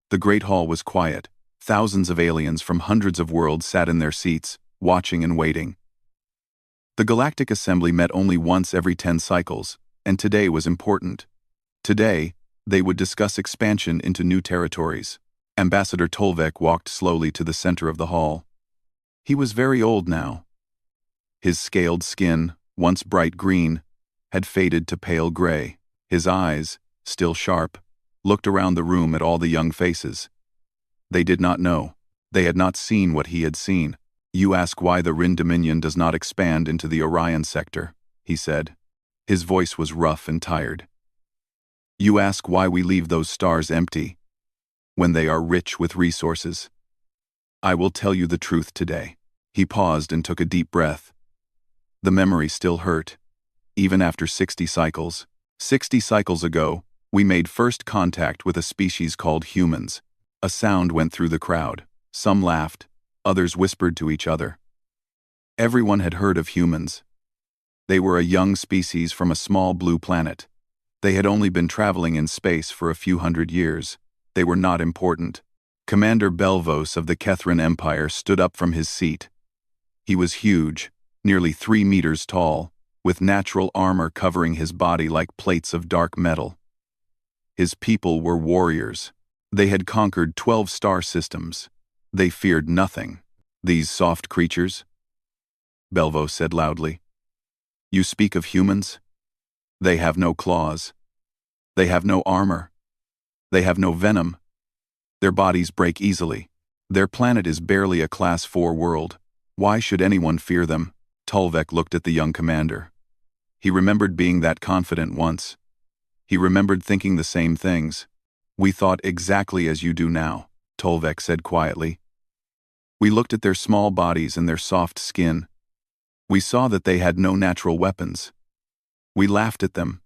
The Great Hall was quiet. Thousands of aliens from hundreds of worlds sat in their seats, watching and waiting. The Galactic Assembly met only once every 10 cycles, and today was important. Today, they would discuss expansion into new territories. Ambassador Tolvek walked slowly to the center of the hall. He was very old now. His scaled skin, once bright green, had faded to pale gray. His eyes, still sharp, looked around the room at all the young faces. They did not know. They had not seen what he had seen. "You ask why the Rin Dominion does not expand into the Orion sector," he said. His voice was rough and tired. "You ask why we leave those stars empty, when they are rich with resources. I will tell you the truth today." He paused and took a deep breath. The memory still hurt. Even after 60 cycles. 60 cycles ago, we made first contact with a species called humans. A sound went through the crowd. Some laughed, others whispered to each other. Everyone had heard of humans. They were a young species from a small blue planet. They had only been traveling in space for a few hundred years. They were not important. Commander Belvos of the Kethran Empire stood up from his seat. He was huge, nearly 3 meters tall, with natural armor covering his body like plates of dark metal. His people were warriors. They had conquered 12 star systems. They feared nothing. "These soft creatures?" Belvos said loudly. "You speak of humans? They have no claws. They have no armor. They have no venom. Their bodies break easily. Their planet is barely a Class 4 world. Why should anyone fear them?" Tolvek looked at the young commander. He remembered being that confident once. He remembered thinking the same things. "We thought exactly as you do now," Tolvek said quietly. "We looked at their small bodies and their soft skin. We saw that they had no natural weapons. We laughed at them,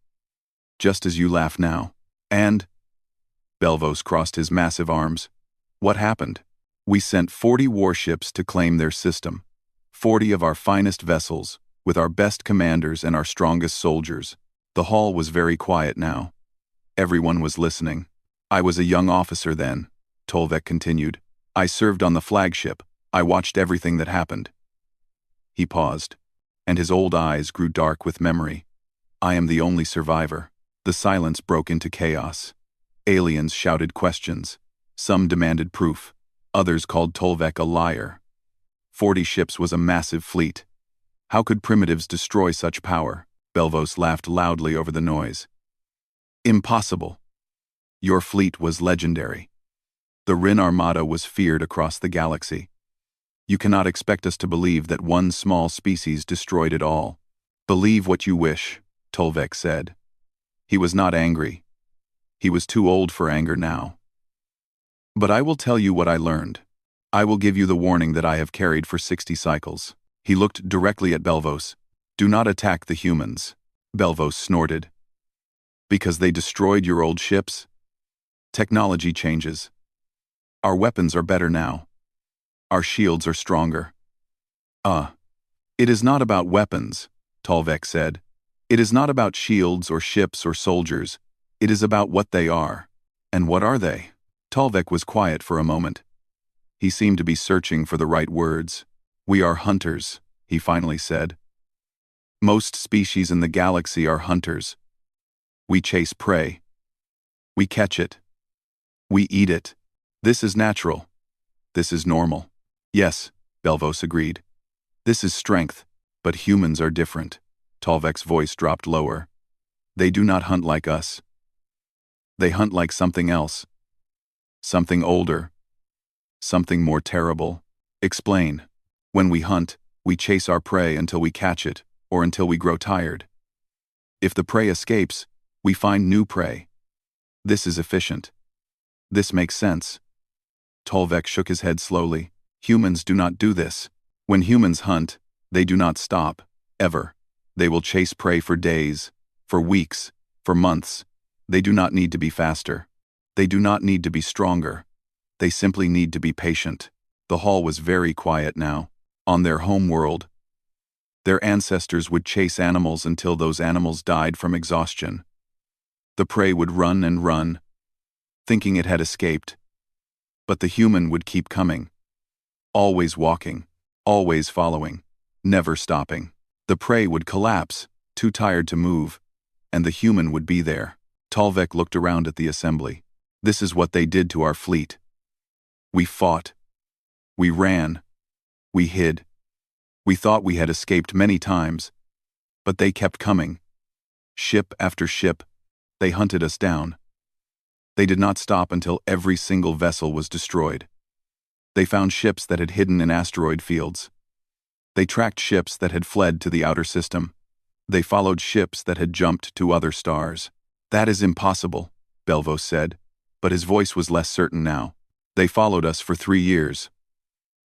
just as you laugh now. And—" Belvos crossed his massive arms. "What happened? We sent 40 warships to claim their system. 40 of our finest vessels, with our best commanders and our strongest soldiers." The hall was very quiet now. Everyone was listening. "I was a young officer then," Tolvek continued. "I served on the flagship. I watched everything that happened." He paused, and his old eyes grew dark with memory. "I am the only survivor." The silence broke into chaos. Aliens shouted questions. Some demanded proof. Others called Tolvek a liar. 40 ships was a massive fleet. How could primitives destroy such power? Belvos laughed loudly over the noise. "Impossible. Your fleet was legendary. The Rin Armada was feared across the galaxy. You cannot expect us to believe that one small species destroyed it all." "Believe what you wish," Tolvek said. He was not angry. He was too old for anger now. "But I will tell you what I learned. I will give you the warning that I have carried for 60 cycles." He looked directly at Belvos. "Do not attack the humans." Belvos snorted. "Because they destroyed your old ships? Technology changes. Our weapons are better now. Our shields are stronger." It is not about weapons," Tolvek said. "It is not about shields or ships or soldiers. It is about what they are." "And what are they?" Tolvek was quiet for a moment. He seemed to be searching for the right words. "We are hunters," he finally said. "Most species in the galaxy are hunters. We chase prey. We catch it. We eat it. This is natural. This is normal." "Yes," Belvos agreed. "This is strength, but humans are different." Tolvek's voice dropped lower. "They do not hunt like us. They hunt like something else. Something older. Something more terrible." "Explain." "When we hunt, we chase our prey until we catch it, or until we grow tired. If the prey escapes, we find new prey. This is efficient. This makes sense." Tolvek shook his head slowly. "Humans do not do this. When humans hunt, they do not stop, ever. They will chase prey for days, for weeks, for months. They do not need to be faster. They do not need to be stronger. They simply need to be patient." The hall was very quiet now. On their home world, their ancestors would chase animals until those animals died from exhaustion. The prey would run and run, thinking it had escaped, But the human would keep coming. Always walking, always following, never stopping. The prey would collapse, too tired to move, and the human would be there. Tolvek looked around at the assembly. This is what they did to our fleet. We fought. We ran. We hid. We thought we had escaped many times, but they kept coming. Ship after ship, they hunted us down. They did not stop until every single vessel was destroyed. They found ships that had hidden in asteroid fields. They tracked ships that had fled to the outer system. They followed ships that had jumped to other stars. That is impossible, Belvos said, but his voice was less certain now. They followed us for 3 years,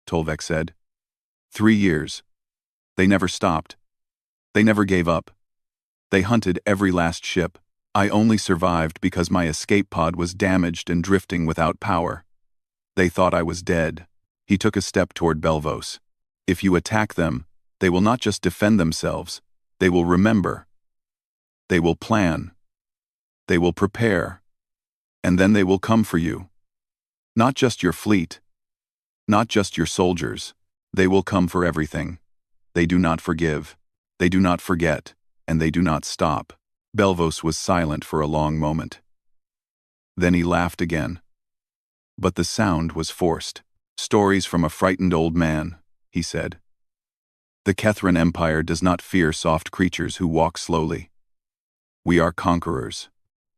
Tolvek said. 3 years. They never stopped. They never gave up. They hunted every last ship. I only survived because my escape pod was damaged and drifting without power. They thought I was dead. He took a step toward Belvos. If you attack them, they will not just defend themselves. They will remember. They will plan. They will prepare. And then they will come for you. Not just your fleet. Not just your soldiers. They will come for everything. They do not forgive. They do not forget. And they do not stop. Belvos was silent for a long moment. Then he laughed again. But the sound was forced. Stories from a frightened old man, he said. The Kethran Empire does not fear soft creatures who walk slowly. We are conquerors.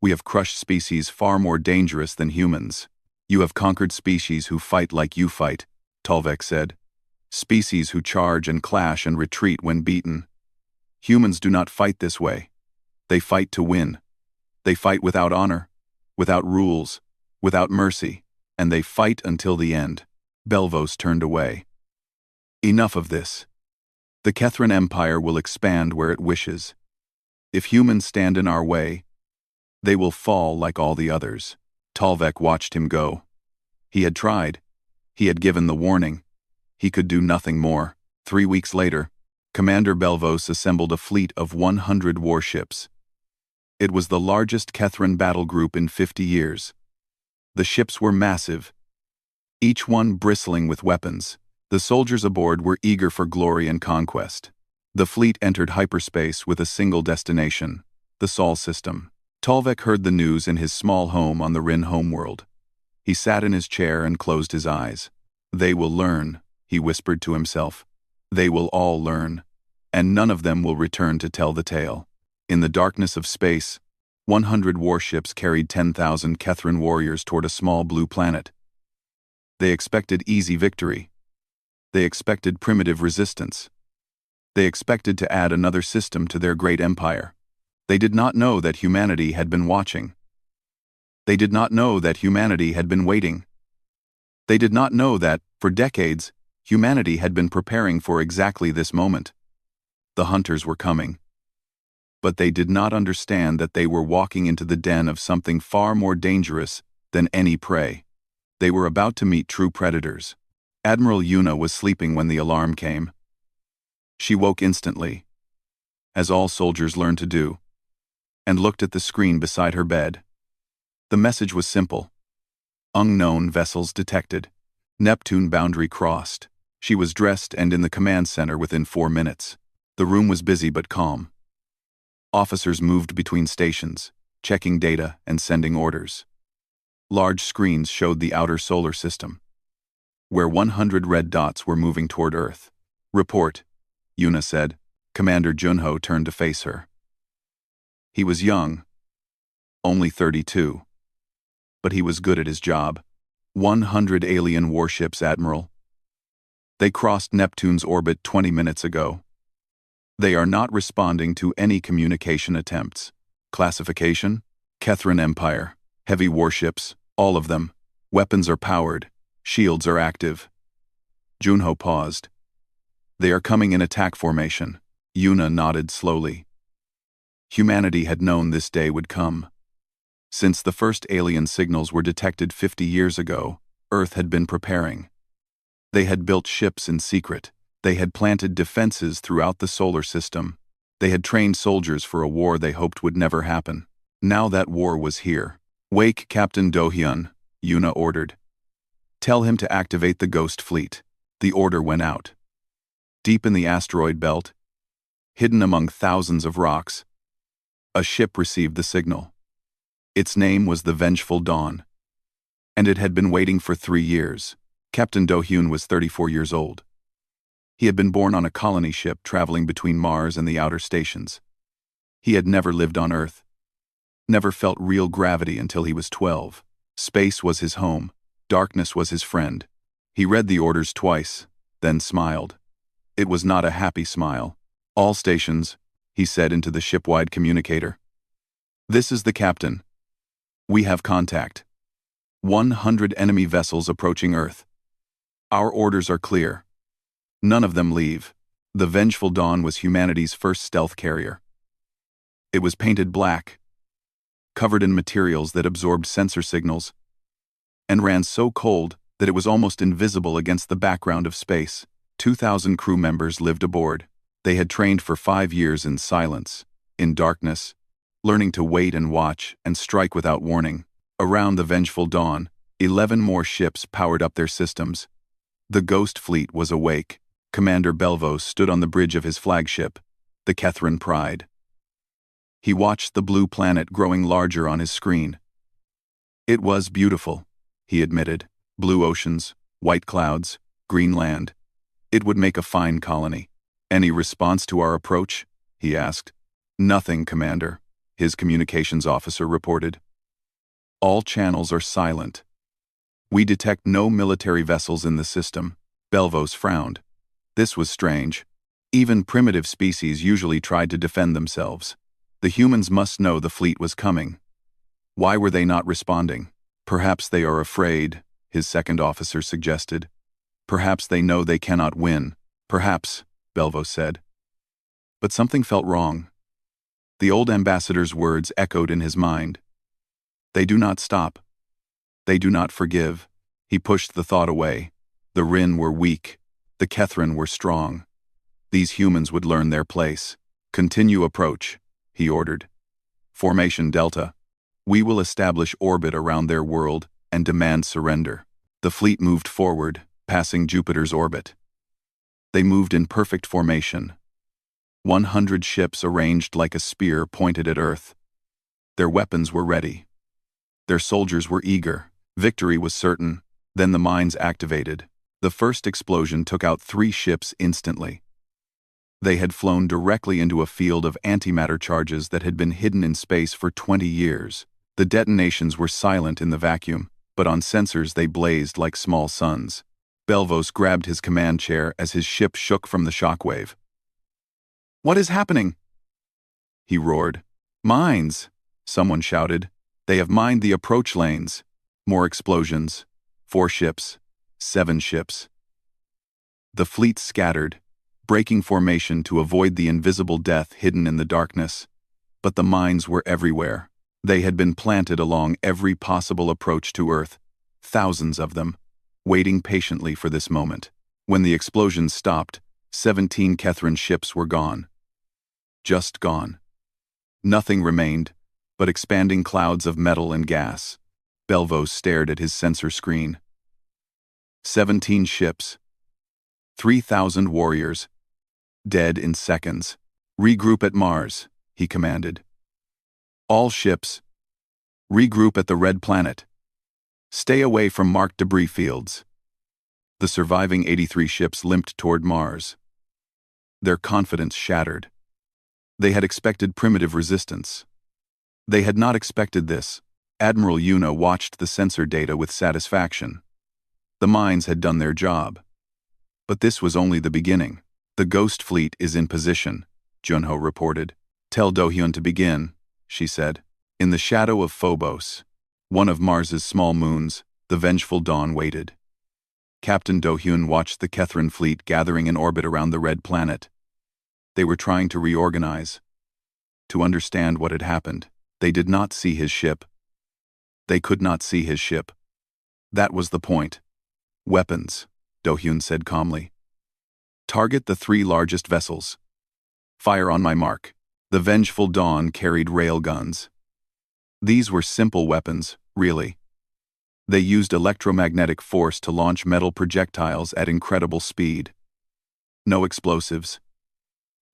We have crushed species far more dangerous than humans. You have conquered species who fight like you fight, Tolvek said. Species who charge and clash and retreat when beaten. Humans do not fight this way. They fight to win. They fight without honor, without rules, without mercy, and they fight until the end. Belvos turned away. Enough of this. The Kethran Empire will expand where it wishes. If humans stand in our way, they will fall like all the others. Tolvek watched him go. He had tried. He had given the warning. He could do nothing more. 3 weeks later, Commander Belvos assembled a fleet of 100 warships. It was the largest Kethran battle group in 50 years. The ships were massive, each one bristling with weapons. The soldiers aboard were eager for glory and conquest. The fleet entered hyperspace with a single destination, the Sol system. Tolvek heard the news in his small home on the Rin homeworld. He sat in his chair and closed his eyes. They will learn, he whispered to himself. They will all learn, and none of them will return to tell the tale. In the darkness of space, 100 warships carried 10,000 Kethran warriors toward a small blue planet. They expected easy victory. They expected primitive resistance. They expected to add another system to their great empire. They did not know that humanity had been watching. They did not know that humanity had been waiting. They did not know that, for decades, humanity had been preparing for exactly this moment. The hunters were coming. But they did not understand that they were walking into the den of something far more dangerous than any prey. They were about to meet true predators. Admiral Yuna was sleeping when the alarm came. She woke instantly, as all soldiers learn to do, and looked at the screen beside her bed. The message was simple. Unknown vessels detected. Neptune boundary crossed. She was dressed and in the command center within 4 minutes. The room was busy but calm. Officers moved between stations, checking data and sending orders. Large screens showed the outer solar system, where 100 red dots were moving toward Earth. Report, Yuna said. Commander Junho turned to face her. He was young, only 32. But he was good at his job. 100 alien warships, Admiral. They crossed Neptune's orbit 20 minutes ago. They are not responding to any communication attempts. Classification? Kethran Empire. Heavy warships, all of them. Weapons are powered. Shields are active. Junho paused. They are coming in attack formation. Yuna nodded slowly. Humanity had known this day would come. Since the first alien signals were detected 50 years ago, Earth had been preparing. They had built ships in secret. They had planted defenses throughout the solar system. They had trained soldiers for a war they hoped would never happen. Now that war was here. Wake Captain Dohyun, Yuna ordered. Tell him to activate the Ghost Fleet. The order went out. Deep in the asteroid belt, hidden among thousands of rocks, a ship received the signal. Its name was the Vengeful Dawn, and it had been waiting for 3 years. Captain Do-hyun was 34 years old. He had been born on a colony ship traveling between Mars and the outer stations. He had never lived on Earth, never felt real gravity until he was 12. Space was his home, darkness was his friend. He read the orders twice, then smiled. It was not a happy smile. "All stations," he said into the shipwide communicator. "This is the captain. We have contact. 100 enemy vessels approaching Earth. Our orders are clear. None of them leave." The Vengeful Dawn was humanity's first stealth carrier. It was painted black, covered in materials that absorbed sensor signals, and ran so cold that it was almost invisible against the background of space. 2,000 crew members lived aboard. They had trained for 5 years in silence, in darkness, learning to wait and watch and strike without warning. Around the Vengeful Dawn, 11 more ships powered up their systems. The Ghost Fleet was awake. Commander Belvos stood on the bridge of his flagship, the Kethrin Pride. He watched the blue planet growing larger on his screen. "It was beautiful," he admitted. "Blue oceans, white clouds, green land. It would make a fine colony." "Any response to our approach?" he asked. "Nothing, Commander," his communications officer reported. "All channels are silent. We detect no military vessels in the system." Belvos frowned. This was strange. Even primitive species usually tried to defend themselves. The humans must know the fleet was coming. Why were they not responding? "Perhaps they are afraid," his second officer suggested. "Perhaps they know they cannot win." "Perhaps," Belvos said. But something felt wrong. The old ambassador's words echoed in his mind. "They do not stop. They do not forgive." He pushed the thought away. The Rin were weak. The Kethrin were strong. These humans would learn their place. "Continue approach," he ordered. "Formation Delta. We will establish orbit around their world and demand surrender." The fleet moved forward, passing Jupiter's orbit. They moved in perfect formation. 100 ships arranged like a spear pointed at Earth. Their weapons were ready. Their soldiers were eager. Victory was certain. Then the mines activated. The first explosion took out 3 ships instantly. They had flown directly into a field of antimatter charges that had been hidden in space for 20 years. The detonations were silent in the vacuum, but on sensors they blazed like small suns. Belvos grabbed his command chair as his ship shook from the shockwave. "What is happening?" he roared. "Mines!" someone shouted. "They have mined the approach lanes." More explosions. 4 ships. 7 ships. The fleet scattered, breaking formation to avoid the invisible death hidden in the darkness. But the mines were everywhere. They had been planted along every possible approach to Earth, thousands of them, waiting patiently for this moment. When the explosions stopped, 17 Kethrin ships were gone. Just gone. Nothing remained but expanding clouds of metal and gas. Belvos stared at his sensor screen. 17 ships. 3,000 warriors. Dead in seconds. "Regroup at Mars," he commanded. "All ships. Regroup at the Red Planet. Stay away from marked debris fields." The surviving 83 ships limped toward Mars. Their confidence shattered. They had expected primitive resistance. They had not expected this. Admiral Yuna watched the sensor data with satisfaction. The mines had done their job. But this was only the beginning. "The Ghost Fleet is in position," Junho reported. "Tell Do-hyun to begin," she said. In the shadow of Phobos, one of Mars's small moons, the Vengeful Dawn waited. Captain Do-hyun watched the Kethrin fleet gathering in orbit around the Red Planet. They were trying to reorganize, to understand what had happened. They did not see his ship. They could not see his ship. That was the point. "Weapons," Do-hyun said calmly. "Target the 3 largest vessels. Fire on my mark." The Vengeful Dawn carried railguns. These were simple weapons, really. They used electromagnetic force to launch metal projectiles at incredible speed. No explosives.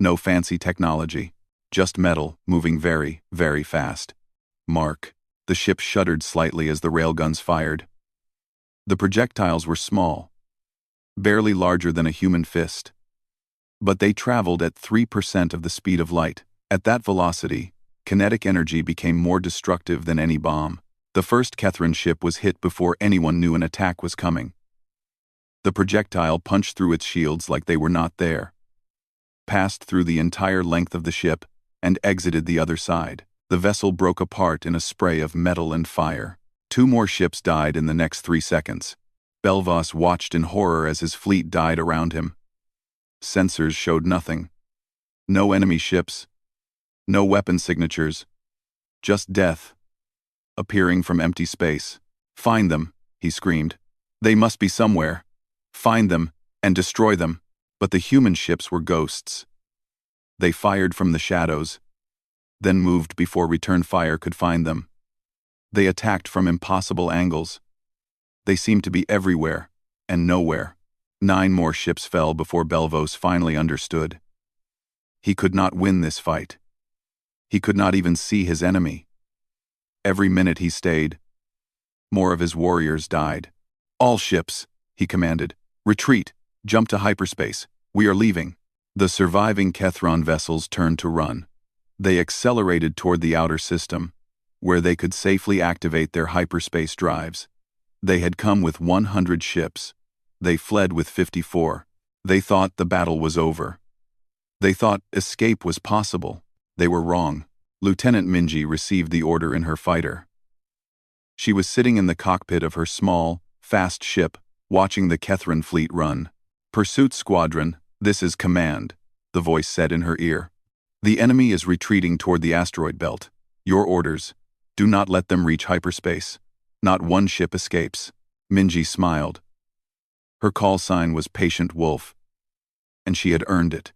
No fancy technology. Just metal, moving very, very fast. Mark. The ship shuddered slightly as the railguns fired. The projectiles were small, barely larger than a human fist. But they traveled at 3% of the speed of light. At that velocity, kinetic energy became more destructive than any bomb. The first Kethran ship was hit before anyone knew an attack was coming. The projectile punched through its shields like they were not there, passed through the entire length of the ship, and exited the other side. The vessel broke apart in a spray of metal and fire. 2 more ships died in the next 3 seconds. Belvos watched in horror as his fleet died around him. Sensors showed nothing. No enemy ships. No weapon signatures. Just death, appearing from empty space. "Find them," he screamed. "They must be somewhere. Find them, and destroy them." But the human ships were ghosts. They fired from the shadows, then moved before return fire could find them. They attacked from impossible angles. They seemed to be everywhere, and nowhere. 9 more ships fell before Belvos finally understood. He could not win this fight. He could not even see his enemy. Every minute he stayed, more of his warriors died. "All ships," he commanded. "Retreat, jump to hyperspace. We are leaving." The surviving Kethran vessels turned to run. They accelerated toward the outer system, where they could safely activate their hyperspace drives. They had come with 100 ships. They fled with 54. They thought the battle was over. They thought escape was possible. They were wrong. Lieutenant Minji received the order in her fighter. She was sitting in the cockpit of her small, fast ship, watching the Kethran fleet run. "Pursuit Squadron, this is command," the voice said in her ear. "The enemy is retreating toward the asteroid belt. Your orders: do not let them reach hyperspace. Not one ship escapes." Minji smiled. Her call sign was Patient Wolf, and she had earned it.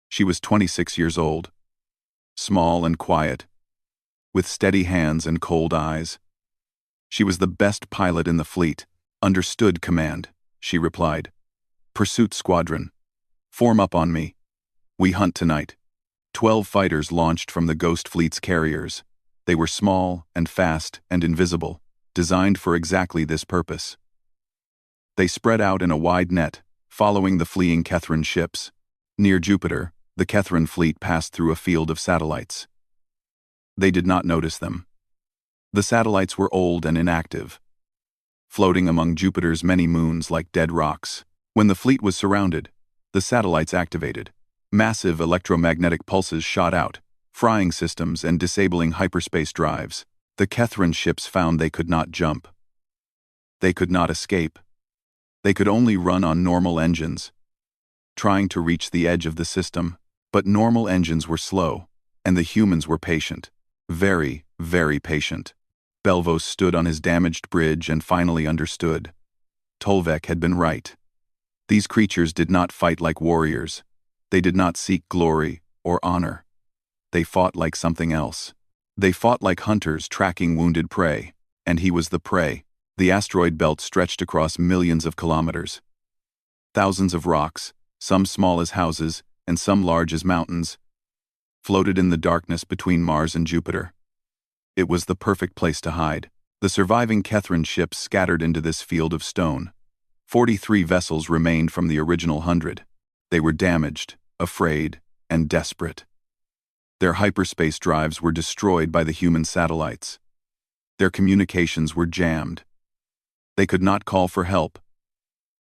She was 26 years old, small and quiet, with steady hands and cold eyes. She was the best pilot in the fleet. "Understood, command," she replied. "Pursuit Squadron, form up on me. We hunt tonight." 12 fighters launched from the Ghost Fleet's carriers. They were small and fast and invisible, designed for exactly this purpose. They spread out in a wide net, following the fleeing Kethran ships. Near Jupiter, the Kethran fleet passed through a field of satellites. They did not notice them. The satellites were old and inactive, floating among Jupiter's many moons like dead rocks. When the fleet was surrounded, the satellites activated. Massive electromagnetic pulses shot out, frying systems and disabling hyperspace drives. The Kethran ships found they could not jump. They could not escape. They could only run on normal engines, trying to reach the edge of the system. But normal engines were slow, and the humans were patient. Very, very patient. Belvos stood on his damaged bridge and finally understood. Tolvek had been right. These creatures did not fight like warriors. They did not seek glory or honor. They fought like something else. They fought like hunters tracking wounded prey, and he was the prey. The asteroid belt stretched across millions of kilometers. Thousands of rocks, some small as houses and some large as mountains, floated in the darkness between Mars and Jupiter. It was the perfect place to hide. The surviving Kethran ships scattered into this field of stone. 43 vessels remained from the original 100. They were damaged, afraid, and desperate. Their hyperspace drives were destroyed by the human satellites. Their communications were jammed. They could not call for help.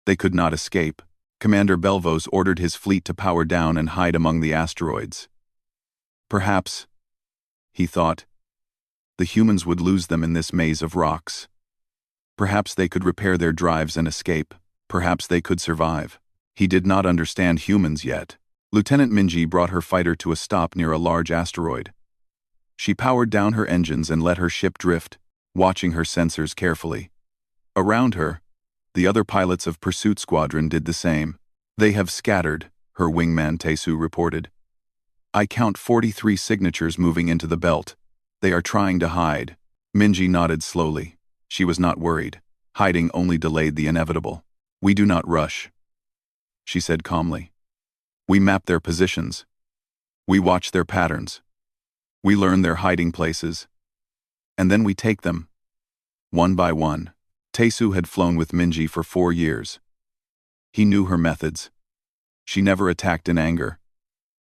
They could not escape. Commander Belvos ordered his fleet to power down and hide among the asteroids. Perhaps, he thought, the humans would lose them in this maze of rocks. Perhaps they could repair their drives and escape. Perhaps they could survive. He did not understand humans yet. Lieutenant Minji brought her fighter to a stop near a large asteroid. She powered down her engines and let her ship drift, watching her sensors carefully. Around her, the other pilots of Pursuit Squadron did the same. "They have scattered," her wingman Tesu reported. "I count 43 signatures moving into the belt. They are trying to hide." Minji nodded slowly. She was not worried. Hiding only delayed the inevitable. "We do not rush," she said calmly. "We map their positions. We watch their patterns. We learn their hiding places. And then we take them, one by one." Taesu had flown with Minji for 4 years. He knew her methods. She never attacked in anger.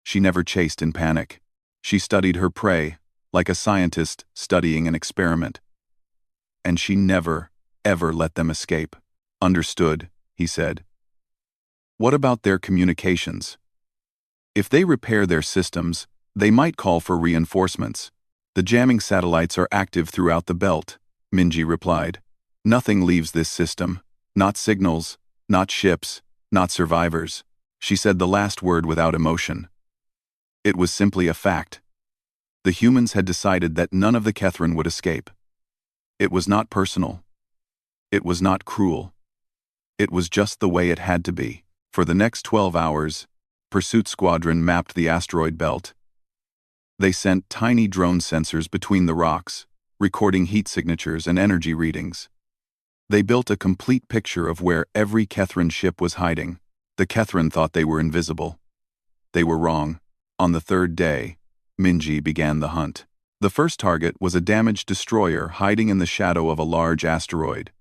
She never chased in panic. She studied her prey, like a scientist studying an experiment. And she never, ever let them escape. "Understood," he said. "What about their communications? If they repair their systems, they might call for reinforcements." "The jamming satellites are active throughout the belt," Minji replied. "Nothing leaves this system. Not signals, not ships, not survivors." She said the last word without emotion. It was simply a fact. The humans had decided that none of the Kethrin would escape. It was not personal. It was not cruel. It was just the way it had to be. For the next 12 hours, Pursuit Squadron mapped the asteroid belt. They sent tiny drone sensors between the rocks, recording heat signatures and energy readings. They built a complete picture of where every Kethrin ship was hiding. The Kethrin thought they were invisible. They were wrong. On the 3rd day, Minji began the hunt. The first target was a damaged destroyer hiding in the shadow of a large asteroid.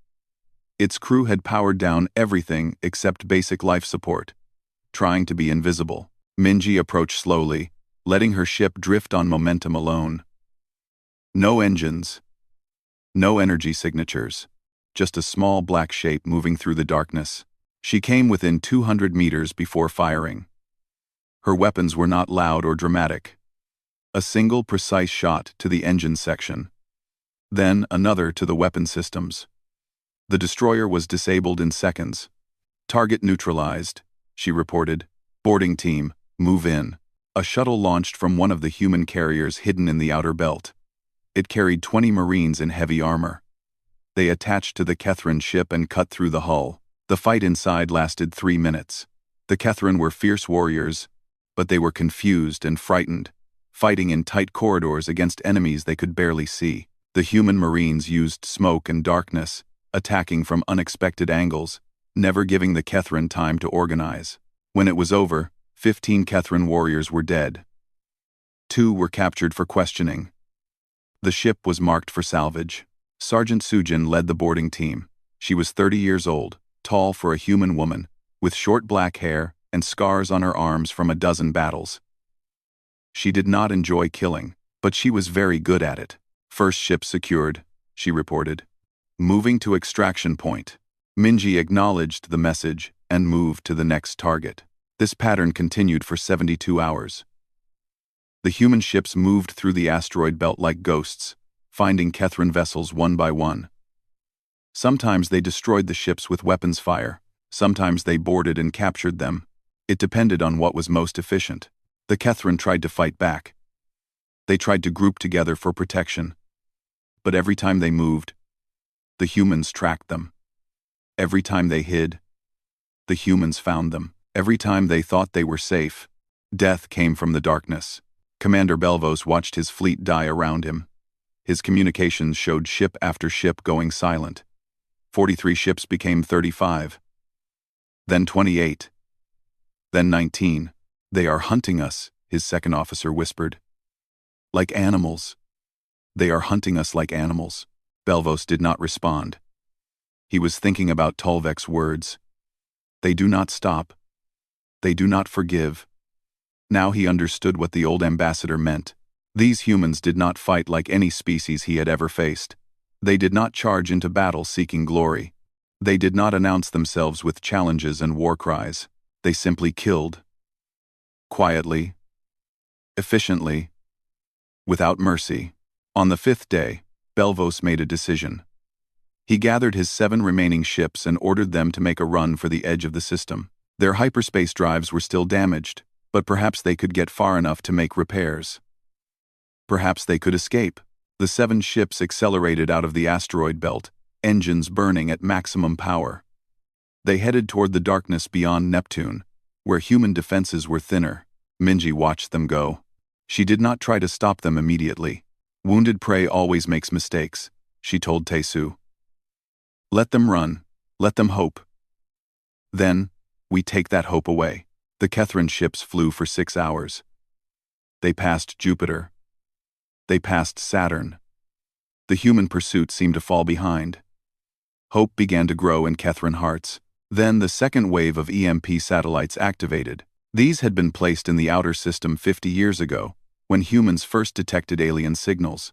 Its crew had powered down everything except basic life support, trying to be invisible. Minji approached slowly, letting her ship drift on momentum alone. No engines. No energy signatures. Just a small black shape moving through the darkness. She came within 200 meters before firing. Her weapons were not loud or dramatic. A single precise shot to the engine section. Then another to the weapon systems. The destroyer was disabled in seconds. "Target neutralized," she reported. "Boarding team, move in." A shuttle launched from one of the human carriers hidden in the outer belt. It carried 20 Marines in heavy armor. They attached to the Kethrin ship and cut through the hull. The fight inside lasted 3 minutes. The Kethrin were fierce warriors, but they were confused and frightened, fighting in tight corridors against enemies they could barely see. The human Marines used smoke and darkness, attacking from unexpected angles, never giving the Kethrin time to organize. When it was over, 15 Kethrin warriors were dead. 2 were captured for questioning. The ship was marked for salvage. Sergeant Sujin led the boarding team. She was 30 years old, tall for a human woman, with short black hair and scars on her arms from a dozen battles. She did not enjoy killing, but she was very good at it. "First ship secured," she reported. "Moving to extraction point." Minji acknowledged the message and moved to the next target. This pattern continued for 72 hours. The human ships moved through the asteroid belt like ghosts, finding Kethrin vessels one by one. Sometimes they destroyed the ships with weapons fire. Sometimes they boarded and captured them. It depended on what was most efficient. The Kethrin tried to fight back. They tried to group together for protection. But every time they moved, the humans tracked them. Every time they hid, the humans found them. Every time they thought they were safe, death came from the darkness. Commander Belvos watched his fleet die around him. His communications showed ship after ship going silent. 43 ships became 35. Then 28. Then 19. "They are hunting us," his second officer whispered. "Like animals. They are hunting us like animals." Belvos did not respond. He was thinking about Tolvek's words. They do not stop. They do not forgive. Now he understood what the old ambassador meant. These humans did not fight like any species he had ever faced. They did not charge into battle seeking glory. They did not announce themselves with challenges and war cries. They simply killed. Quietly. Efficiently. Without mercy. On the 5th day, Belvos made a decision. He gathered his 7 remaining ships and ordered them to make a run for the edge of the system. Their hyperspace drives were still damaged, but perhaps they could get far enough to make repairs. Perhaps they could escape. The 7 ships accelerated out of the asteroid belt, engines burning at maximum power. They headed toward the darkness beyond Neptune, where human defenses were thinner. Minji watched them go. She did not try to stop them immediately. "Wounded prey always makes mistakes," she told Taesu. Let them run. Let them hope. Then, we take that hope away. The Kethrin ships flew for 6 hours. They passed Jupiter. They passed Saturn. The human pursuit seemed to fall behind. Hope began to grow in Kethrin hearts. Then the second wave of EMP satellites activated. These had been placed in the outer system 50 years ago, when humans first detected alien signals.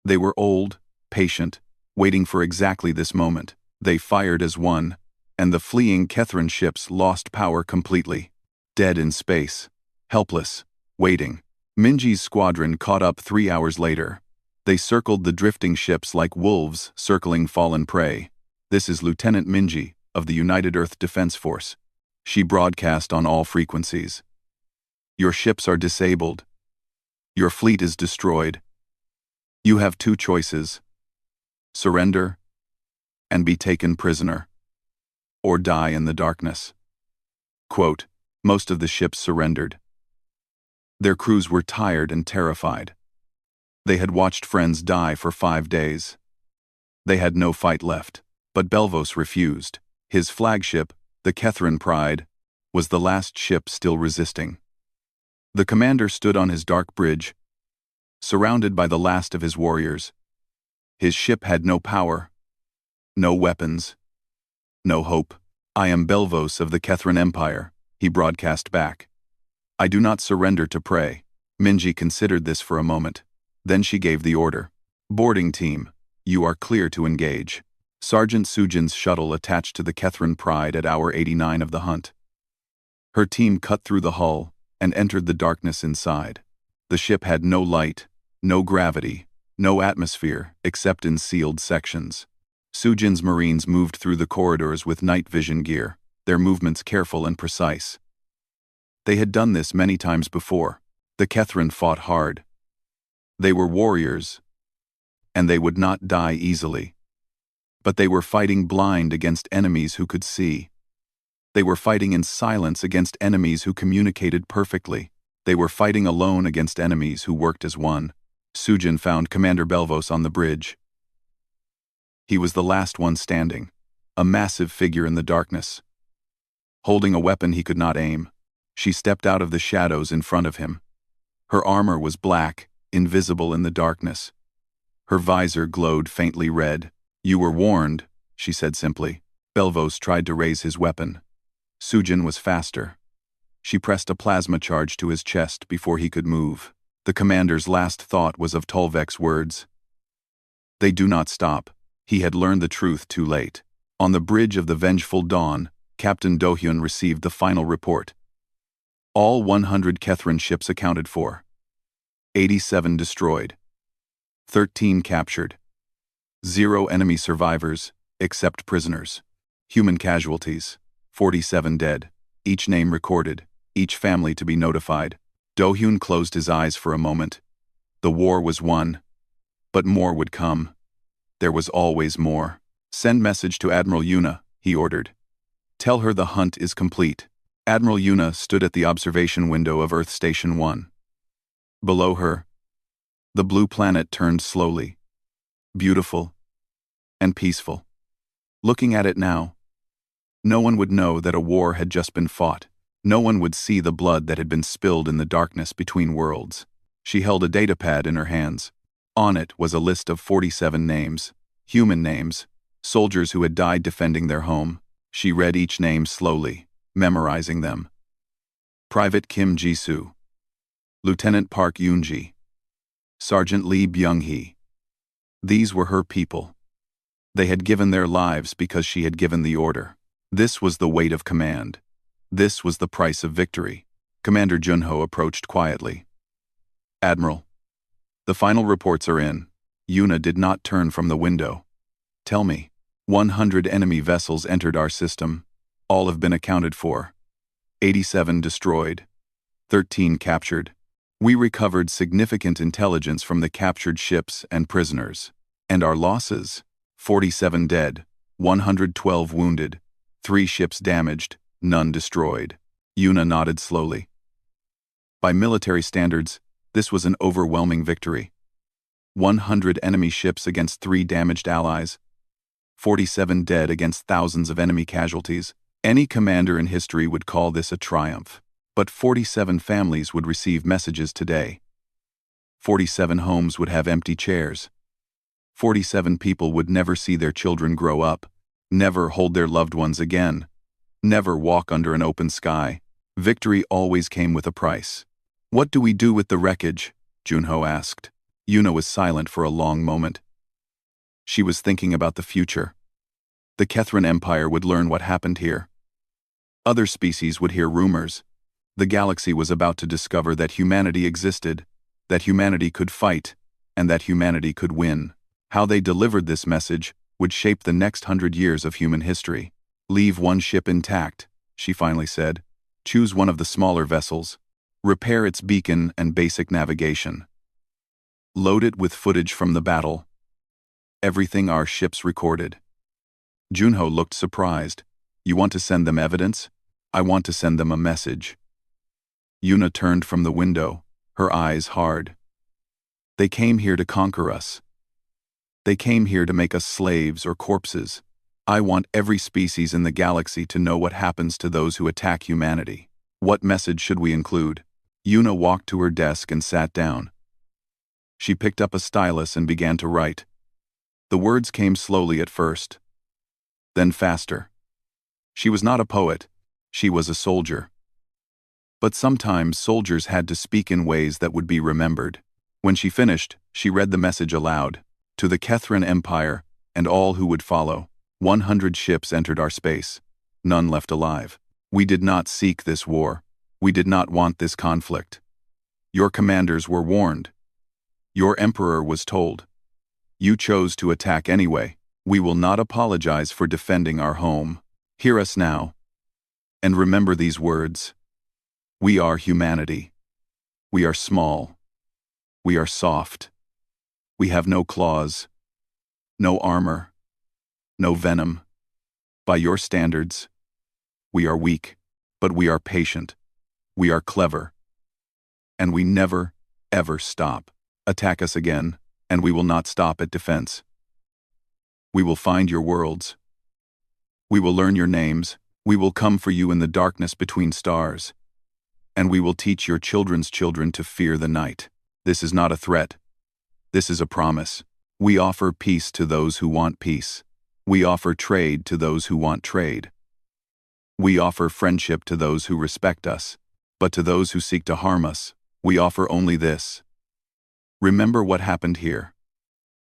They were old, patient, waiting for exactly this moment. They fired as one, and the fleeing Kethrin ships lost power completely. Dead in space. Helpless. Waiting. Minji's squadron caught up 3 hours later. They circled the drifting ships like wolves circling fallen prey. This is Lieutenant Minji of the United Earth Defense Force. She broadcast on all frequencies. Your ships are disabled. Your fleet is destroyed. You have 2 choices. Surrender and be taken prisoner, or die in the darkness. Quote, most of the ships surrendered. Their crews were tired and terrified. They had watched friends die for 5 days. They had no fight left, but Belvos refused. His flagship, the Kethrin Pride, was the last ship still resisting. The commander stood on his dark bridge, surrounded by the last of his warriors. His ship had no power, no weapons, no hope. I am Belvos of the Kethrin Empire, he broadcast back. I do not surrender to prey. Minji considered this for a moment. Then she gave the order. Boarding team, you are clear to engage. Sergeant Sujin's shuttle attached to the Kethrin Pride at hour 89 of the hunt. Her team cut through the hull and entered the darkness inside. The ship had no light, no gravity, no atmosphere except in sealed sections. Sujin's Marines moved through the corridors with night vision gear, their movements careful and precise. They had done this many times before. The Kethrin fought hard. They were warriors, and they would not die easily. But they were fighting blind against enemies who could see. They were fighting in silence against enemies who communicated perfectly. They were fighting alone against enemies who worked as one. Sujin found Commander Belvos on the bridge. He was the last one standing, a massive figure in the darkness. Holding a weapon he could not aim, she stepped out of the shadows in front of him. Her armor was black, invisible in the darkness. Her visor glowed faintly red. You were warned, she said simply. Belvos tried to raise his weapon. Sujin was faster. She pressed a plasma charge to his chest before he could move. The commander's last thought was of Tolvek's words. They do not stop. He had learned the truth too late. On the bridge of the Vengeful Dawn, Captain Dohyun received the final report. All 100 Kethrin ships accounted for. 87 destroyed. 13 captured. 0 enemy survivors, except prisoners. Human casualties, 47 dead. Each name recorded, each family to be notified. Dohyun closed his eyes for a moment. The war was won, but more would come. There was always more. Send message to Admiral Yuna, he ordered. Tell her the hunt is complete. Admiral Yuna stood at the observation window of Earth Station 1. Below her, the blue planet turned slowly, beautiful and peaceful. Looking at it now, no one would know that a war had just been fought. No one would see the blood that had been spilled in the darkness between worlds. She held a datapad in her hands. On it was a list of 47 names, human names, soldiers who had died defending their home. She read each name slowly, memorizing them. Private Kim Jisoo, Lieutenant Park Yoonji, Sergeant Lee Byung-hee. These were her people. They had given their lives because she had given the order. This was the weight of command. This was the price of victory. Commander Junho approached quietly. Admiral, the final reports are in. Yuna did not turn from the window. Tell me, 100 enemy vessels entered our system. All have been accounted for. 87 destroyed. 13 captured. We recovered significant intelligence from the captured ships and prisoners. And our losses? 47 dead, 112 wounded, 3 ships damaged, none destroyed. Yuna nodded slowly. By military standards, this was an overwhelming victory. 100 enemy ships against 3 damaged allies. 47 dead against thousands of enemy casualties. Any commander in history would call this a triumph. But 47 families would receive messages today. 47 homes would have empty chairs. 47 people would never see their children grow up, never hold their loved ones again, never walk under an open sky. Victory always came with a price. "What do we do with the wreckage?" Junho asked. Yuna was silent for a long moment. She was thinking about the future. The Kethran Empire would learn what happened here. Other species would hear rumors. The galaxy was about to discover that humanity existed, that humanity could fight, and that humanity could win. How they delivered this message would shape the next 100 years of human history. "Leave one ship intact," she finally said. "Choose one of the smaller vessels. Repair its beacon and basic navigation. Load it with footage from the battle. Everything our ships recorded." Junho looked surprised. "You want to send them evidence?" "I want to send them a message." Yuna turned from the window, her eyes hard. "They came here to conquer us. They came here to make us slaves or corpses. I want every species in the galaxy to know what happens to those who attack humanity. What message should we include?" Yuna walked to her desk and sat down. She picked up a stylus and began to write. The words came slowly at first, then faster. She was not a poet, she was a soldier. But sometimes soldiers had to speak in ways that would be remembered. When she finished, she read the message aloud. "To the Kethran Empire, and all who would follow, 100 ships entered our space. None left alive. We did not seek this war. We did not want this conflict. Your commanders were warned. Your emperor was told. You chose to attack anyway. We will not apologize for defending our home. Hear us now. And remember these words. We are humanity. We are small. We are soft. We have no claws, no armor, no venom. By your standards, we are weak, but we are patient. We are clever. And we never, ever stop. Attack us again, and we will not stop at defense. We will find your worlds. We will learn your names. We will come for you in the darkness between stars. And we will teach your children's children to fear the night. This is not a threat. This is a promise. We offer peace to those who want peace. We offer trade to those who want trade. We offer friendship to those who respect us. But to those who seek to harm us, we offer only this. Remember what happened here.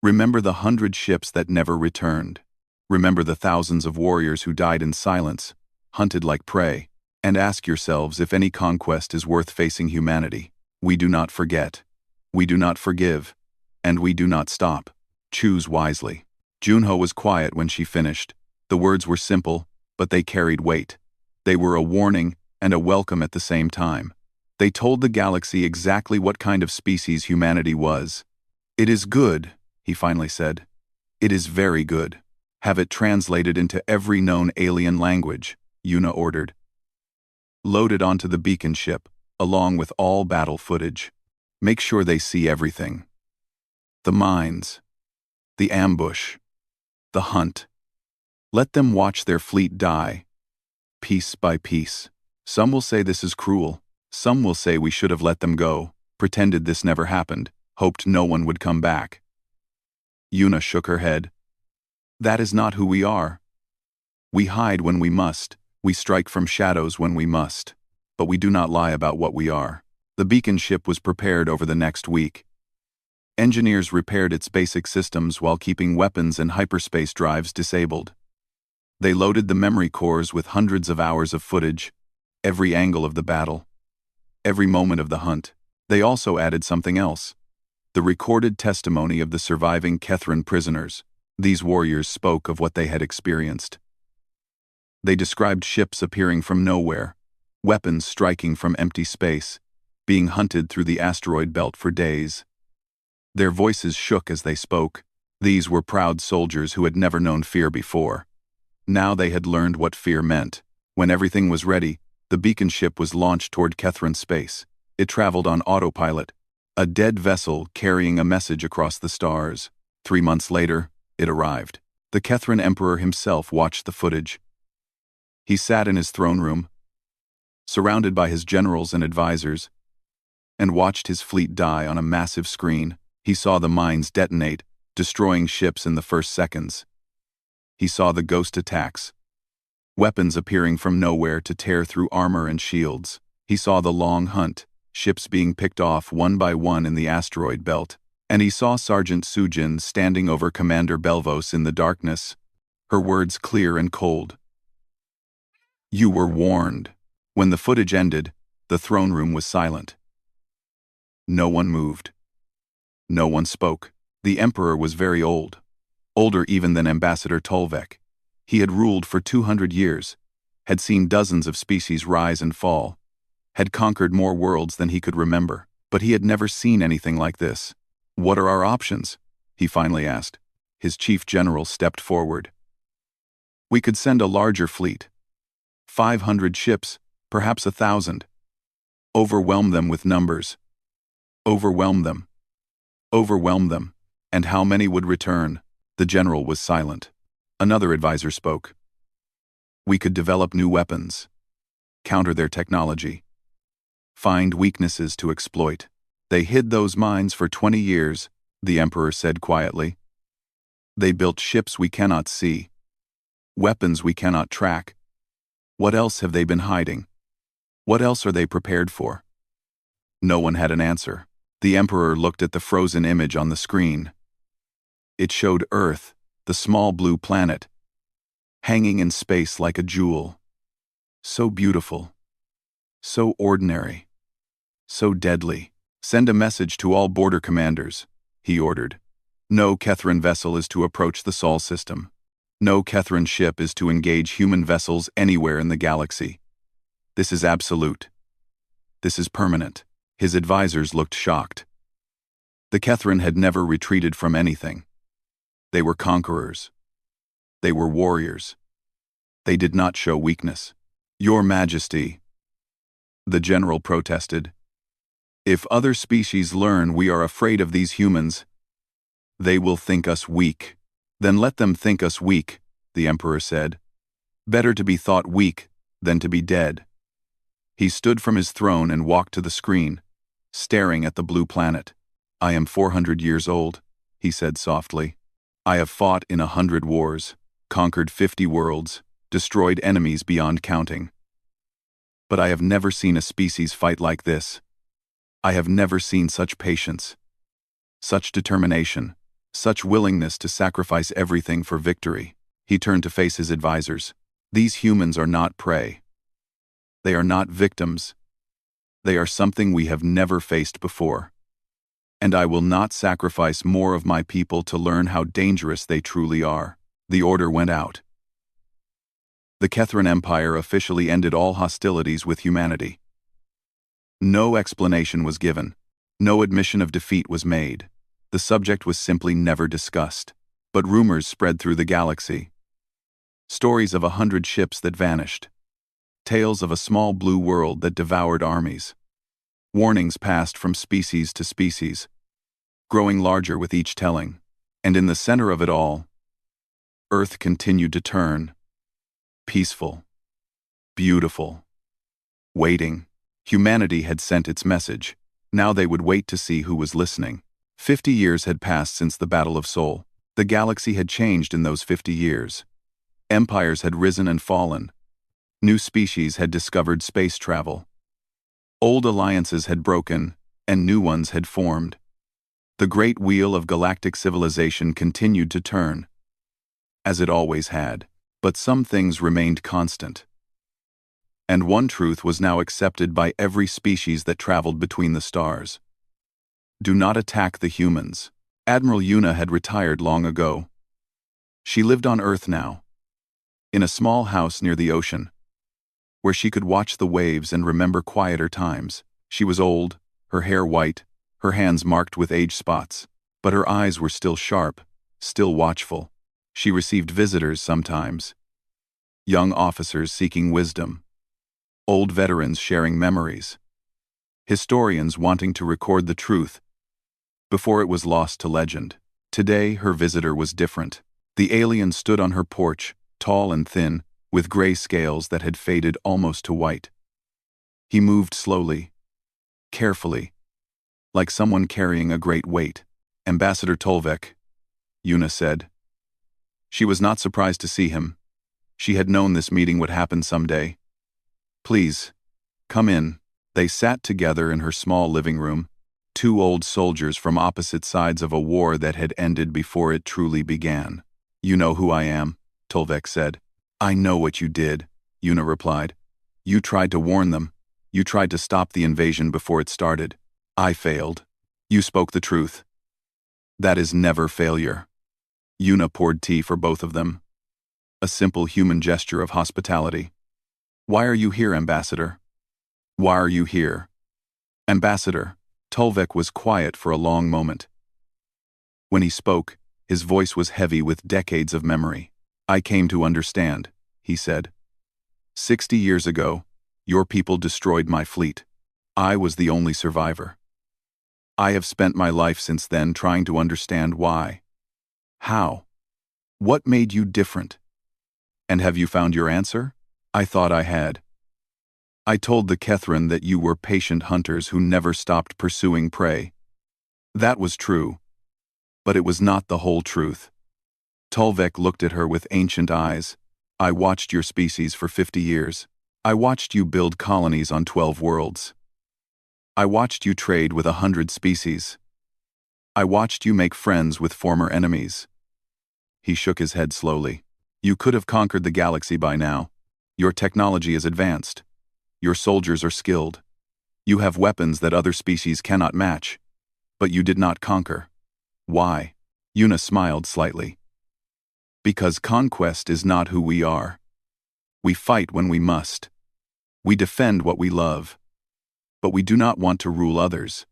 Remember the 100 ships that never returned. Remember the thousands of warriors who died in silence, hunted like prey, and ask yourselves if any conquest is worth facing humanity. We do not forget. We do not forgive. And we do not stop. Choose wisely. Junho was quiet when she finished. The words were simple, but they carried weight. They were a warning and a welcome at the same time. They told the galaxy exactly what kind of species humanity was. "It is good," he finally said. "It is very good. Have it translated into every known alien language," Yuna ordered. "Load it onto the beacon ship, along with all battle footage. Make sure they see everything. The mines, the ambush, the hunt. Let them watch their fleet die, piece by piece. Some will say this is cruel. Some will say we should have let them go, pretended this never happened, hoped no one would come back." Yuna shook her head. "That is not who we are. We hide when we must. We strike from shadows when we must. But we do not lie about what we are." The beacon ship was prepared over the next week. Engineers repaired its basic systems while keeping weapons and hyperspace drives disabled. They loaded the memory cores with hundreds of hours of footage, every angle of the battle, every moment of the hunt. They also added something else. The recorded testimony of the surviving Kethran prisoners. These warriors spoke of what they had experienced. They described ships appearing from nowhere, weapons striking from empty space, being hunted through the asteroid belt for days. Their voices shook as they spoke. These were proud soldiers who had never known fear before. Now they had learned what fear meant. When everything was ready, the beacon ship was launched toward Kethran space. It traveled on autopilot, a dead vessel carrying a message across the stars. 3 months later, it arrived. The Kethran Emperor himself watched the footage. He sat in his throne room, surrounded by his generals and advisors, and watched his fleet die on a massive screen. He saw the mines detonate, destroying ships in the first seconds. He saw the ghost attacks, weapons appearing from nowhere to tear through armor and shields. He saw the long hunt, ships being picked off one by one in the asteroid belt. And he saw Sergeant Sujin standing over Commander Belvos in the darkness, her words clear and cold. "You were warned." When the footage ended, the throne room was silent. No one moved. No one spoke. The Emperor was very old, older even than Ambassador Tolvek. He had ruled for 200 years, had seen dozens of species rise and fall, had conquered more worlds than he could remember, but he had never seen anything like this. "What are our options?" he finally asked. His chief general stepped forward. "We could send a larger fleet. 500 ships, perhaps 1,000. Overwhelm them with numbers. Overwhelm them. Overwhelm them. And how many would return?" The general was silent. Another advisor spoke. "We could develop new weapons, counter their technology, find weaknesses to exploit." "They hid those mines for 20 years, the Emperor said quietly. "They built ships we cannot see, weapons we cannot track. What else have they been hiding? What else are they prepared for?" No one had an answer. The Emperor looked at the frozen image on the screen. It showed Earth, the small blue planet, hanging in space like a jewel. So beautiful, so ordinary, so deadly. "Send a message to all border commanders," he ordered. "No Kethran vessel is to approach the Sol system. No Kethran ship is to engage human vessels anywhere in the galaxy. This is absolute. This is permanent." His advisors looked shocked. The Kethran had never retreated from anything. They were conquerors. They were warriors. They did not show weakness. "Your Majesty," the general protested, "if other species learn we are afraid of these humans, they will think us weak." "Then let them think us weak," the Emperor said. "Better to be thought weak than to be dead." He stood from his throne and walked to the screen, staring at the blue planet. "I am 400 years old," he said softly. "I have fought in 100 wars, conquered 50 worlds, destroyed enemies beyond counting. But I have never seen a species fight like this. I have never seen such patience, such determination, such willingness to sacrifice everything for victory." He turned to face his advisors. "These humans are not prey. They are not victims. They are something we have never faced before. And I will not sacrifice more of my people to learn how dangerous they truly are." The order went out. The Kethran Empire officially ended all hostilities with humanity. No explanation was given. No admission of defeat was made. The subject was simply never discussed. But rumors spread through the galaxy. Stories of 100 ships that vanished. Tales of a small blue world that devoured armies. Warnings passed from species to species, growing larger with each telling. And in the center of it all, Earth continued to turn. Peaceful. Beautiful. Waiting. Humanity had sent its message. Now they would wait to see who was listening. 50 years had passed since the Battle of Sol. The galaxy had changed in those 50 years. Empires had risen and fallen. New species had discovered space travel. Old alliances had broken, and new ones had formed. The great wheel of galactic civilization continued to turn, as it always had. But some things remained constant. And one truth was now accepted by every species that traveled between the stars. Do not attack the humans. Admiral Yuna had retired long ago. She lived on Earth now, in a small house near the ocean, where she could watch the waves and remember quieter times. She was old, her hair white, her hands marked with age spots, but her eyes were still sharp, still watchful. She received visitors sometimes. Young officers seeking wisdom. Old veterans sharing memories. Historians wanting to record the truth before it was lost to legend. Today, her visitor was different. The alien stood on her porch, tall and thin, with gray scales that had faded almost to white. He moved slowly, carefully, like someone carrying a great weight. "Ambassador Tolvek," Yuna said. She was not surprised to see him. She had known this meeting would happen someday. "Please, come in." They sat together in her small living room, two old soldiers from opposite sides of a war that had ended before it truly began. "You know who I am," Tolvek said. "I know what you did," Yuna replied. "You tried to warn them. You tried to stop the invasion before it started. I failed. You spoke the truth. That is never failure." Yuna poured tea for both of them. A simple human gesture of hospitality. "Why are you here, Ambassador? Why are you here?" "Ambassador." Tolvek was quiet for a long moment. When he spoke, his voice was heavy with decades of memory. "I came to understand," he said. 60 years ago, your people destroyed my fleet. I was the only survivor. I have spent my life since then trying to understand why. How? What made you different? And have you found your answer? I thought I had. I told the Kethran that you were patient hunters who never stopped pursuing prey. That was true. But it was not the whole truth. Tolvek looked at her with ancient eyes. I watched your species for 50 years. I watched you build colonies on 12 worlds. I watched you trade with 100 species. I watched you make friends with former enemies. He shook his head slowly. You could have conquered the galaxy by now. Your technology is advanced. Your soldiers are skilled. You have weapons that other species cannot match. But you did not conquer. Why? Yuna smiled slightly. Because conquest is not who we are. We fight when we must. We defend what we love. But we do not want to rule others.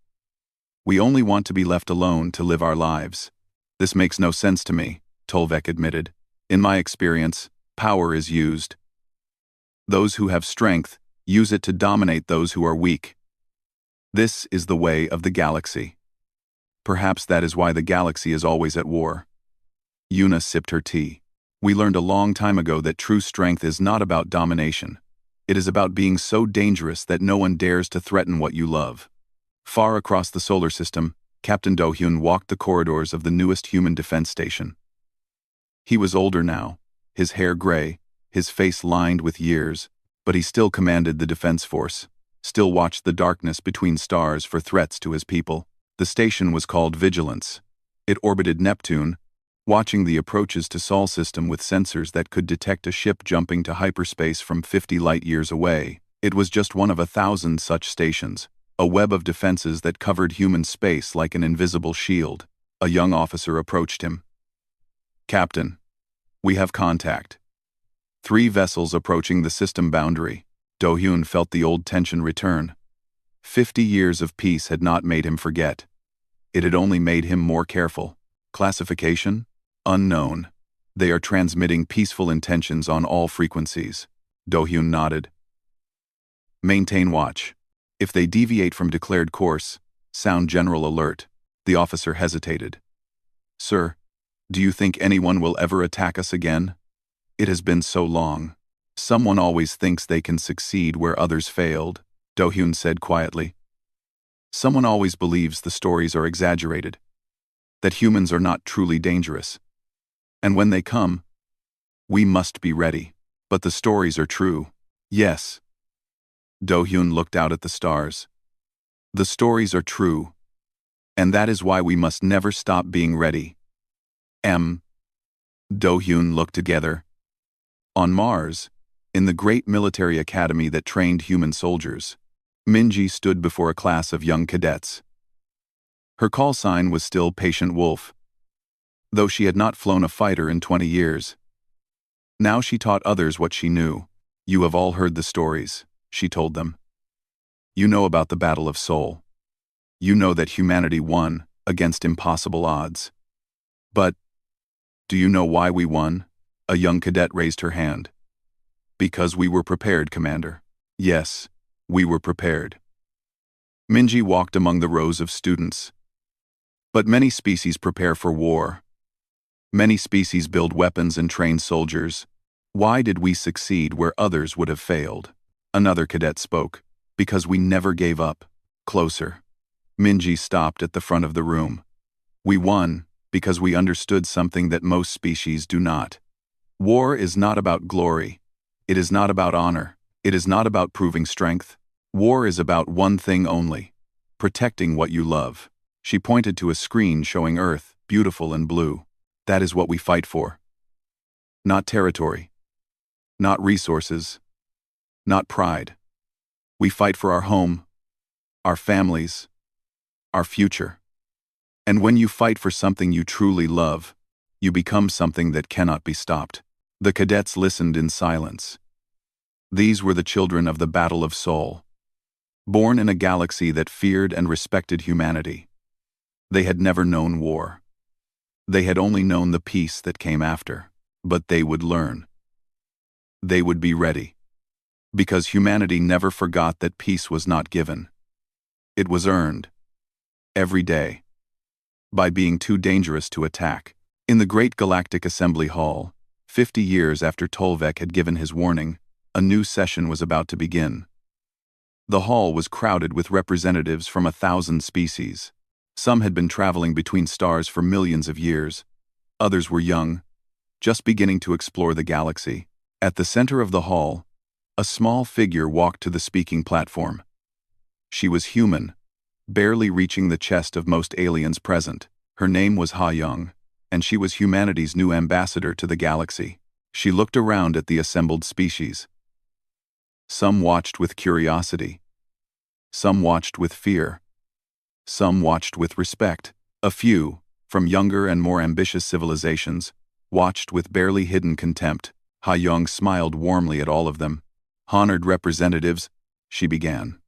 We only want to be left alone to live our lives. This makes no sense to me, Tolvek admitted. In my experience, power is used. Those who have strength use it to dominate those who are weak. This is the way of the galaxy. Perhaps that is why the galaxy is always at war. Yuna sipped her tea. We learned a long time ago that true strength is not about domination. It is about being so dangerous that no one dares to threaten what you love. Far across the solar system, Captain Do-hyun walked the corridors of the newest human defense station. He was older now, his hair gray, his face lined with years, but he still commanded the defense force, still watched the darkness between stars for threats to his people. The station was called Vigilance. It orbited Neptune, watching the approaches to Sol system with sensors that could detect a ship jumping to hyperspace from 50 light-years away. It was just one of 1,000 such stations, a web of defenses that covered human space like an invisible shield. A young officer approached him. Captain, we have contact. 3 vessels approaching the system boundary. Do-hyun felt the old tension return. 50 years of peace had not made him forget. It had only made him more careful. Classification? Unknown. They are transmitting peaceful intentions on all frequencies. Do-hyun nodded. Maintain watch. If they deviate from declared course, sound general alert. The officer hesitated. Sir, do you think anyone will ever attack us again? It has been so long. Someone always thinks they can succeed where others failed, Do-hyun said quietly. Someone always believes the stories are exaggerated, that humans are not truly dangerous. And when they come, we must be ready. But the stories are true. Yes. Do-hyun looked out at the stars. The stories are true. And that is why we must never stop being ready. Do-hyun looked together. On Mars, in the great military academy that trained human soldiers, Minji stood before a class of young cadets. Her call sign was still Patient Wolf, though she had not flown a fighter in 20 years. Now she taught others what she knew. You have all heard the stories, she told them. You know about the Battle of Seoul. You know that humanity won against impossible odds. But, do you know why we won? A young cadet raised her hand. Because we were prepared, Commander. Yes, we were prepared. Minji walked among the rows of students. But many species prepare for war. Many species build weapons and train soldiers. Why did we succeed where others would have failed? Another cadet spoke. Because we never gave up. Closer. Minji stopped at the front of the room. We won because we understood something that most species do not. War is not about glory. It is not about honor. It is not about proving strength. War is about one thing only: protecting what you love. She pointed to a screen showing Earth, beautiful and blue. That is what we fight for. Not territory. Not resources. Not pride. We fight for our home, our families, our future. And when you fight for something you truly love, you become something that cannot be stopped. The cadets listened in silence. These were the children of the Battle of Seoul, born in a galaxy that feared and respected humanity. They had never known war. They had only known the peace that came after. But they would learn. They would be ready. Because humanity never forgot that peace was not given. It was earned. Every day. By being too dangerous to attack. In the Great Galactic Assembly Hall, 50 years after Tolvec had given his warning, a new session was about to begin. The hall was crowded with representatives from 1,000 species. Some had been traveling between stars for millions of years. Others were young, just beginning to explore the galaxy. At the center of the hall, a small figure walked to the speaking platform. She was human, barely reaching the chest of most aliens present. Her name was Ha Young, and she was humanity's new ambassador to the galaxy. She looked around at the assembled species. Some watched with curiosity. Some watched with fear. Some watched with respect. A few, from younger and more ambitious civilizations, watched with barely hidden contempt. Ha Young smiled warmly at all of them. Honored representatives, she began.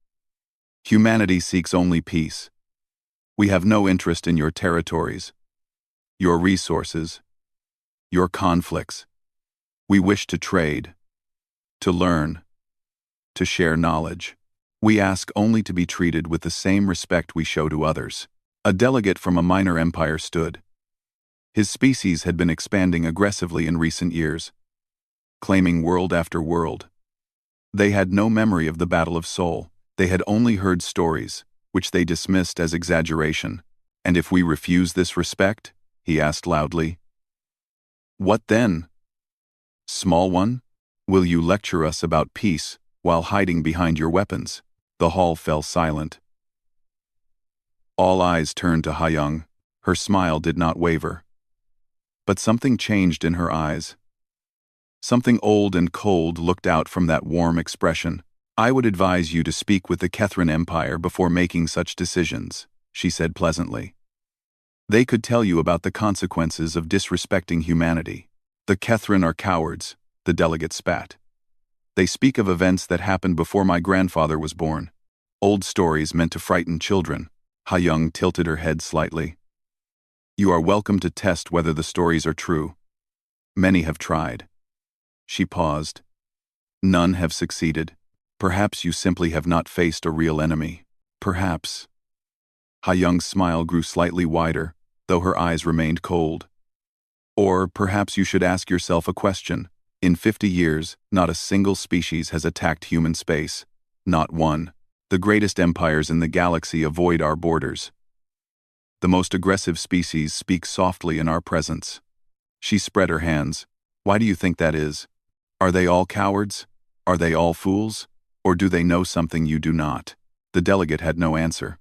Humanity seeks only peace. We have no interest in your territories, your resources, your conflicts. We wish to trade, to learn, to share knowledge. We ask only to be treated with the same respect we show to others. A delegate from a minor empire stood. His species had been expanding aggressively in recent years, claiming world after world. They had no memory of the Battle of Seoul. They had only heard stories, which they dismissed as exaggeration. And if we refuse this respect, he asked loudly, what then? Small one? Will you lecture us about peace while hiding behind your weapons? The hall fell silent. All eyes turned to Ha Young. Her smile did not waver. But something changed in her eyes. Something old and cold looked out from that warm expression. I would advise you to speak with the Kethran Empire before making such decisions, she said pleasantly. They could tell you about the consequences of disrespecting humanity. The Kethran are cowards, the delegate spat. They speak of events that happened before my grandfather was born. Old stories meant to frighten children. Ha Young tilted her head slightly. You are welcome to test whether the stories are true. Many have tried. She paused. None have succeeded. Perhaps you simply have not faced a real enemy. Perhaps. Ha Young's smile grew slightly wider, though her eyes remained cold. Or perhaps you should ask yourself a question. In 50 years, not a single species has attacked human space. Not one. The greatest empires in the galaxy avoid our borders. The most aggressive species speak softly in our presence. She spread her hands. Why do you think that is? Are they all cowards? Are they all fools? Or do they know something you do not? The delegate had no answer.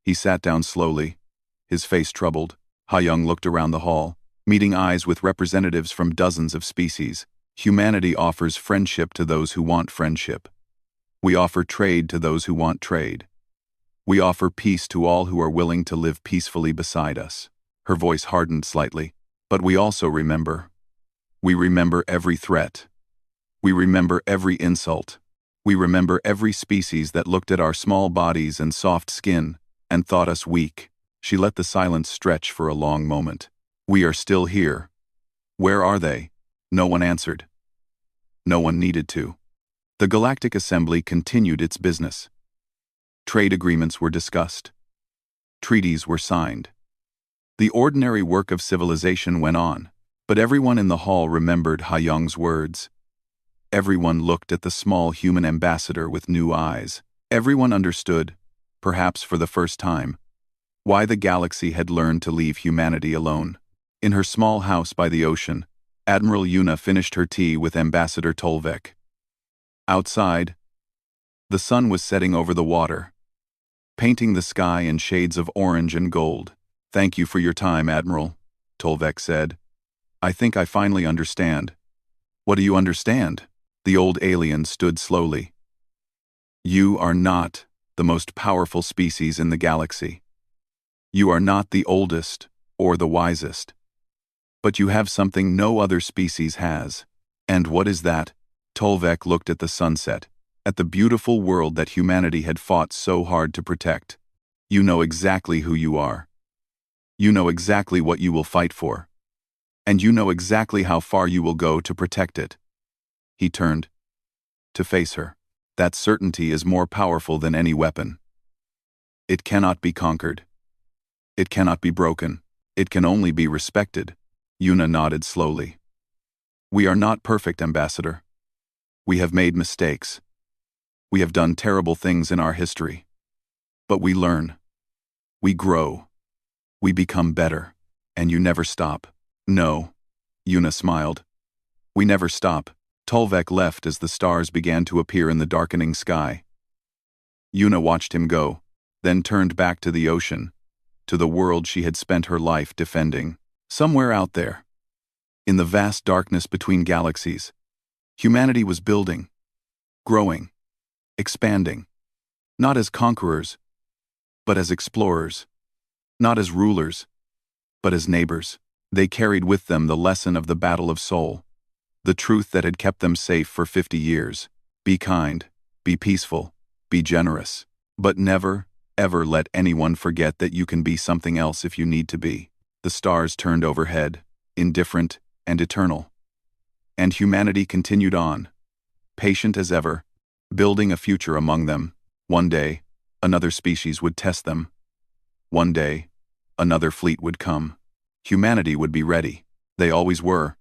He sat down slowly, his face troubled. Ha Young looked around the hall, meeting eyes with representatives from dozens of species. Humanity offers friendship to those who want friendship. We offer trade to those who want trade. We offer peace to all who are willing to live peacefully beside us. Her voice hardened slightly. But we also remember. We remember every threat. We remember every insult. We remember every species that looked at our small bodies and soft skin and thought us weak. She let the silence stretch for a long moment. We are still here. Where are they? No one answered. No one needed to. The Galactic Assembly continued its business. Trade agreements were discussed. Treaties were signed. The ordinary work of civilization went on, but everyone in the hall remembered Ha Young's words. Everyone looked at the small human ambassador with new eyes. Everyone understood, perhaps for the first time, why the galaxy had learned to leave humanity alone. In her small house by the ocean, Admiral Yuna finished her tea with Ambassador Tolvek. Outside, the sun was setting over the water, painting the sky in shades of orange and gold. "Thank you for your time, Admiral," Tolvek said. "I think I finally understand." "What do you understand?" The old alien stood slowly. "You are not the most powerful species in the galaxy. You are not the oldest or the wisest. But you have something no other species has." "And what is that?" Tolvek looked at the sunset, at the beautiful world that humanity had fought so hard to protect. "You know exactly who you are. You know exactly what you will fight for. And you know exactly how far you will go to protect it." He turned to face her. "That certainty is more powerful than any weapon. It cannot be conquered. It cannot be broken. It can only be respected." Yuna nodded slowly. "We are not perfect, Ambassador. We have made mistakes. We have done terrible things in our history. But we learn. We grow. We become better. And you never stop." "No," Yuna smiled. "We never stop." Tolvek left as the stars began to appear in the darkening sky. Yuna watched him go, then turned back to the ocean, to the world she had spent her life defending. Somewhere out there, in the vast darkness between galaxies, humanity was building, growing, expanding, not as conquerors, but as explorers, not as rulers, but as neighbors. They carried with them the lesson of the Battle of Seoul, the truth that had kept them safe for 50 years. Be kind, be peaceful, be generous, but never, ever let anyone forget that you can be something else if you need to be. The stars turned overhead, indifferent and eternal. And humanity continued on, patient as ever, building a future among them. One day, another species would test them. One day, another fleet would come. Humanity would be ready. They always were.